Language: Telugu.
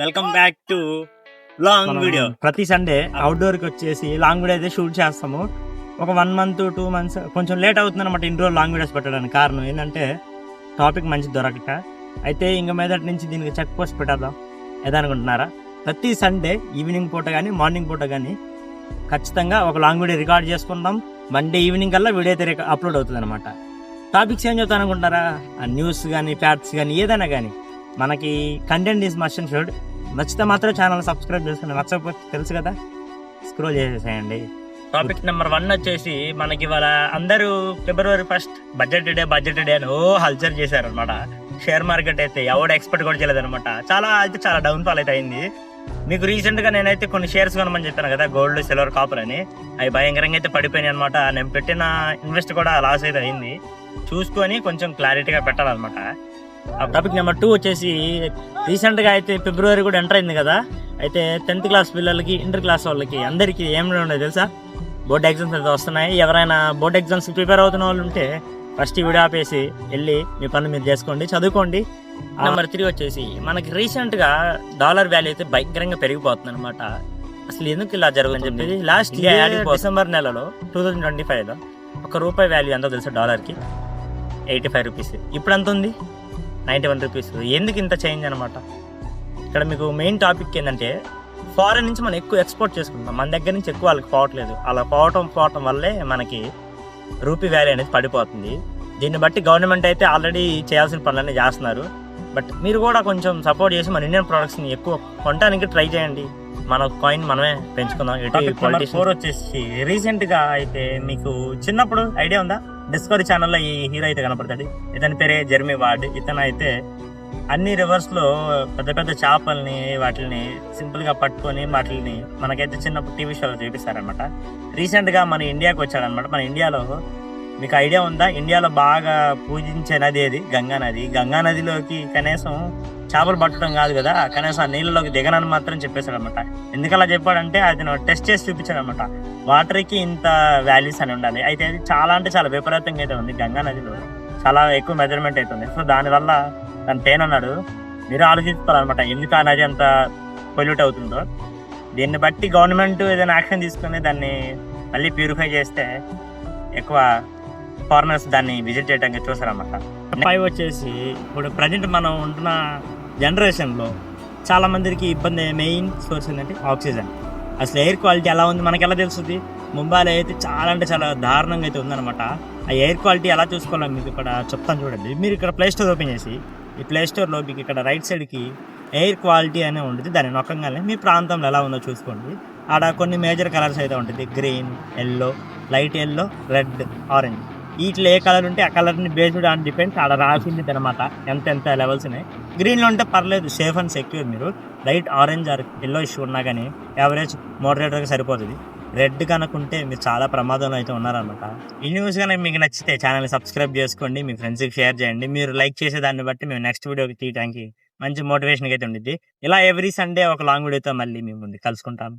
Welcome back to long video. ప్రతి సండే అవుట్డోర్ కి వచ్చేసి లాంగ్ వీడియో అయితే షూట్ చేస్తాము. ఒక 1 month 2 months కొంచెం లేట్ అవుతుంది అనమాట ఇంట్లో లాంగ్ వీడియోస్ పెట్టడానికి. కారణం ఏంటంటే టాపిక్ మంచి దొరకట. అయితే ఇంక మీదటి నుంచి దీనికి చెక్ పోస్ట్ పెట్టేద్దాం ఏదనుకుంటున్నారా? ప్రతి సండే ఈవినింగ్ పూట కానీ మార్నింగ్ పూట కానీ ఖచ్చితంగా ఒక లాంగ్ వీడియో రికార్డ్ చేసుకుందాం. మండే ఈవినింగ్ కల్లా వీడియో అయితే అప్లోడ్ అవుతుంది అనమాట. టాపిక్స్ ఏం చెప్తాను అనుకుంటారా? న్యూస్ కానీ ఫ్యాక్ట్స్ కానీ ఏదైనా కానీ మనకి content is must and should. నచ్చితే మాత్రం ఛానల్ సబ్స్క్రైబ్ చేసుకుని, నచ్చకపోతే తెలుసు కదా స్క్రోల్ చేసేసేయండి. టాపిక్ నెంబర్ 1 వచ్చేసి మనకి ఇవాళ అందరూ February 1st బడ్జెట్ డే అని హల్చర్ చేశారు అనమాట. షేర్ మార్కెట్ అయితే ఎవడు ఎక్స్పెక్ట్ కూడా చేయలేదు అనమాట. చాలా డౌన్ ఫాల్ అయితే అయింది. మీకు రీసెంట్ గా నేనైతే కొన్ని షేర్స్ కొనమని చెప్పాను కదా, గోల్డ్ సిల్వర్ కాపర్ అని. అవి భయంకరంగా అయితే పడిపోయినాయి అనమాట. నేను పెట్టిన ఇన్వెస్ట్ కూడా లాస్ అయితే అయింది. చూసుకొని కొంచెం క్లారిటీగా పెట్టాలన్నమాట. టాపిక్ నెంబర్ 2 వచ్చేసి రీసెంట్ గా అయితే ఫిబ్రవరి కూడా ఎంటర్ అయింది కదా. అయితే 10th క్లాస్ పిల్లలకి, ఇంటర్ క్లాస్ వాళ్ళకి అందరికి ఏమి ఉండదు తెలుసా? బోర్డ్ ఎగ్జామ్స్ అయితే వస్తున్నాయి. ఎవరైనా బోర్డ్ ఎగ్జామ్స్ ప్రిపేర్ అవుతున్న వాళ్ళు ఉంటే ఫస్ట్ ఈ వీడియో ఆపేసి వెళ్ళి మీ పనులు మీరు చేసుకోండి, చదువుకోండి. నెంబర్ 3 వచ్చేసి మనకి రీసెంట్ గా డాలర్ వాల్యూ అయితే భయంకరంగా పెరిగిపోతుంది అనమాట. అసలు ఎందుకు ఇలా జరుగుతుందని చెప్పేసి లాస్ట్ డిసెంబర్ నెలలో 2025లో ₹1 వాల్యూ ఎంతో తెలుసా? డాలర్కి 85 రూపీస్. ఇప్పుడు ఎంత ఉంది? 91 రూపీస్. ఎందుకు ఇంత చేంజ్ అనమాట? ఇక్కడ మీకు మెయిన్ టాపిక్ ఏంటంటే ఫారెన్ నుంచి మనం ఎక్కువ ఎక్స్పోర్ట్ చేసుకుంటాం, మన దగ్గర నుంచి ఎక్కువ వాళ్ళకి పోవట్లేదు. అలా పోవటం వల్లే మనకి రూపీ వాల్యూ అనేది పడిపోతుంది. దీన్ని బట్టి గవర్నమెంట్ అయితే ఆల్రెడీ చేయాల్సిన పనులన్నీ చేస్తున్నారు. బట్ మీరు కూడా కొంచెం సపోర్ట్ చేసి మన ఇండియన్ ప్రొడక్ట్స్ని ఎక్కువ కొనడానికి ట్రై చేయండి. మన కాయిన్ మనమే పెంచుకుందాం. 4 వచ్చేసి రీసెంట్ గా అయితే మీకు చిన్నప్పుడు ఐడియా ఉందా? డిస్కవరీ ఛానల్లో ఈ హీరో అయితే కనపడతాడు. ఇతని పేరే జెర్మీ వార్డ్. ఇతను అయితే అన్ని రివర్స్ లో పెద్ద పెద్ద చేపల్ని వాటిని సింపుల్ గా పట్టుకొని వాటిని మనకైతే చిన్నప్పుడు టీవీ షోలో చూపిస్తారనమాట. రీసెంట్ గా మన ఇండియాకి వచ్చాడనమాట. మన ఇండియాలో మీకు ఐడియా ఉందా? ఇండియాలో బాగా పూజించే నది ఏది? గంగా నది. గంగా నదిలోకి కనీసం చేపలు పట్టడం కాదు కదా, కనీసం ఆ నీళ్ళలోకి దిగనని మాత్రం చెప్పేశాడు అనమాట. ఎందుకలా చెప్పాడంటే అతను టెస్ట్ చేసి చూపించాడు అనమాట. వాటర్కి ఇంత వాల్యూస్ అని ఉండాలి. అయితే అది చాలా విపరీతంగా అయితే ఉంది. గంగా నదిలో చాలా ఎక్కువ మెజర్మెంట్ అవుతుంది. సో దానివల్ల తను తేనన్నాడు. మీరు ఆలోచిస్తారనమాట ఎందుకు ఆ నది అంత పొల్యూట్ అవుతుందో. దీన్ని బట్టి గవర్నమెంట్ ఏదైనా యాక్షన్ తీసుకుని దాన్ని మళ్ళీ ప్యూరిఫై చేస్తే ఎక్కువ ఫారినర్స్ దాన్ని విజిట్ చేయడానికి చూస్తారన్నమాట. 5 వచ్చేసి ఇప్పుడు ప్రజెంట్ మనం ఉంటున్న జనరేషన్లో చాలా మందికి ఇబ్బంది మెయిన్ సోర్స్ ఏంటంటే ఆక్సిజన్. అసలు ఎయిర్ క్వాలిటీ ఎలా ఉంది మనకి ఎలా తెలుస్తుంది? ముంబైలో అయితే చాలా దారుణంగా అయితే ఉందన్నమాట. ఆ ఎయిర్ క్వాలిటీ ఎలా చూసుకోవాలో మీకు ఇక్కడ చెప్తాను చూడండి. మీరు ఇక్కడ ప్లే స్టోర్ ఓపెన్ చేసి ఈ ప్లే స్టోర్లో మీకు ఇక్కడ రైట్ సైడ్కి ఎయిర్ క్వాలిటీ అనే ఉంటుంది. దాన్ని నొక్కగానే మీ ప్రాంతంలో ఎలా ఉందో చూసుకోండి. ఆడ కొన్ని మేజర్ కలర్స్ అయితే ఉంటుంది. Green, yellow, light yellow, red, orange. వీటిలో ఏ కలర్ ఉంటే ఆ కలర్ని బేస్డ్ ఆన్ డిపెండ్స్ ఆడ రాసింది అనమాట. ఎంత లెవెల్స్ ఉన్నాయి. గ్రీన్లో ఉంటే పర్లేదు, సేఫ్ అండ్ సెక్యూర్. మీరు light orange are yellow issue ఉన్నా కానీ యావరేజ్ మోడరేటర్గా సరిపోతుంది. రెడ్ కనుకుంటే మీరు చాలా ప్రమాదంలో అయితే ఉన్నారనమాట. ఈ న్యూస్ కనుక మీకు నచ్చితే ఛానల్ని సబ్స్క్రైబ్ చేసుకోండి, మీ ఫ్రెండ్స్కి షేర్ చేయండి. మీరు లైక్ చేసే దాన్ని బట్టి మేము నెక్స్ట్ వీడియోకి తీయడానికి మంచి మోటివేషన్గా అయితే ఉండిద్ది. ఇలా ఎవ్రీ సండే ఒక లాంగ్ వీడియోతో మళ్ళీ మేము ముందు కలుసుకుంటాం.